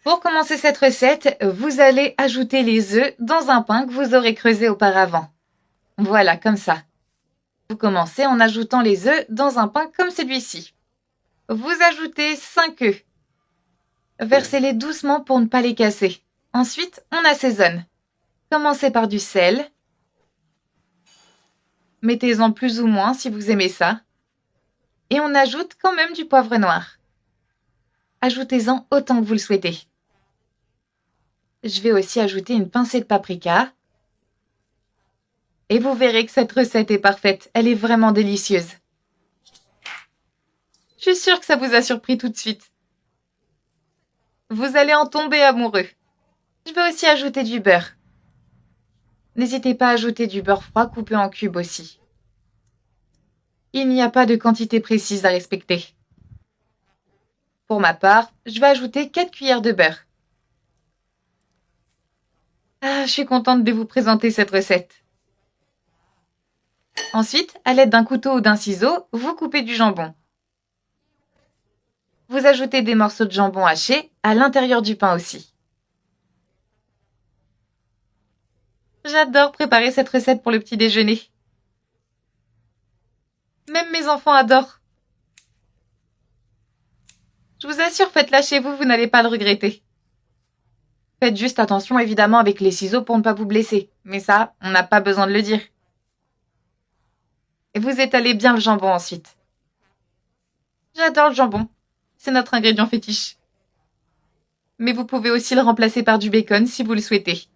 Pour commencer cette recette, vous allez ajouter les œufs dans un pain que vous aurez creusé auparavant. Voilà, comme ça. Vous commencez en ajoutant les œufs dans un pain comme celui-ci. Vous ajoutez 5 œufs. Versez-les doucement pour ne pas les casser. Ensuite, on assaisonne. Commencez par du sel. Mettez-en plus ou moins si vous aimez ça. Et on ajoute quand même du poivre noir. Ajoutez-en autant que vous le souhaitez. Je vais aussi ajouter une pincée de paprika. Et vous verrez que cette recette est parfaite. Elle est vraiment délicieuse. Je suis sûre que ça vous a surpris tout de suite. Vous allez en tomber amoureux. Je vais aussi ajouter du beurre. N'hésitez pas à ajouter du beurre froid coupé en cubes aussi. Il n'y a pas de quantité précise à respecter. Pour ma part, je vais ajouter 4 cuillères de beurre. Je suis contente de vous présenter cette recette. Ensuite, à l'aide d'un couteau ou d'un ciseau, vous coupez du jambon. Vous ajoutez des morceaux de jambon hachés à l'intérieur du pain aussi. J'adore préparer cette recette pour le petit déjeuner. Même mes enfants adorent. Je vous assure, faites-la chez vous, vous n'allez pas le regretter. Faites juste attention évidemment avec les ciseaux pour ne pas vous blesser. Mais ça, on n'a pas besoin de le dire. Et vous étalez bien le jambon ensuite. J'adore le jambon. C'est notre ingrédient fétiche. Mais vous pouvez aussi le remplacer par du bacon si vous le souhaitez.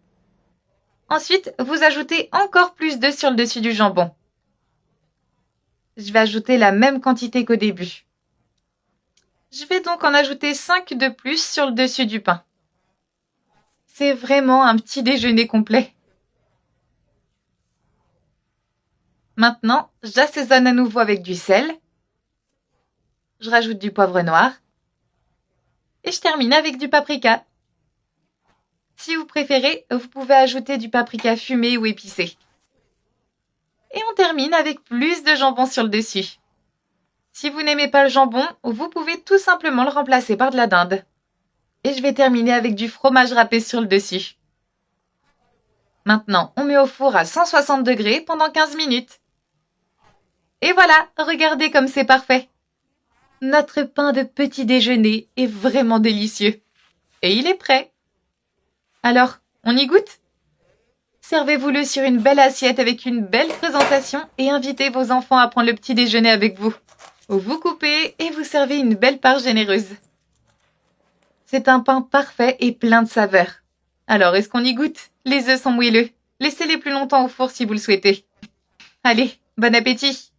Ensuite, vous ajoutez encore plus d'œufs sur le dessus du jambon. Je vais ajouter la même quantité qu'au début. Je vais donc en ajouter 5 de plus sur le dessus du pain. C'est vraiment un petit déjeuner complet. Maintenant, j'assaisonne à nouveau avec du sel. Je rajoute du poivre noir. Et je termine avec du paprika. Si vous préférez, vous pouvez ajouter du paprika fumé ou épicé. Et on termine avec plus de jambon sur le dessus. Si vous n'aimez pas le jambon, vous pouvez tout simplement le remplacer par de la dinde. Et je vais terminer avec du fromage râpé sur le dessus. Maintenant, on met au four à 160 degrés pendant 15 minutes. Et voilà, regardez comme c'est parfait. Notre pain de petit déjeuner est vraiment délicieux. Et il est prêt. Alors, on y goûte ? Servez-vous-le sur une belle assiette avec une belle présentation et invitez vos enfants à prendre le petit déjeuner avec vous. Vous coupez et vous servez une belle part généreuse. C'est un pain parfait et plein de saveurs. Alors, est-ce qu'on y goûte ? Les œufs sont moelleux. Laissez-les plus longtemps au four si vous le souhaitez. Allez, bon appétit!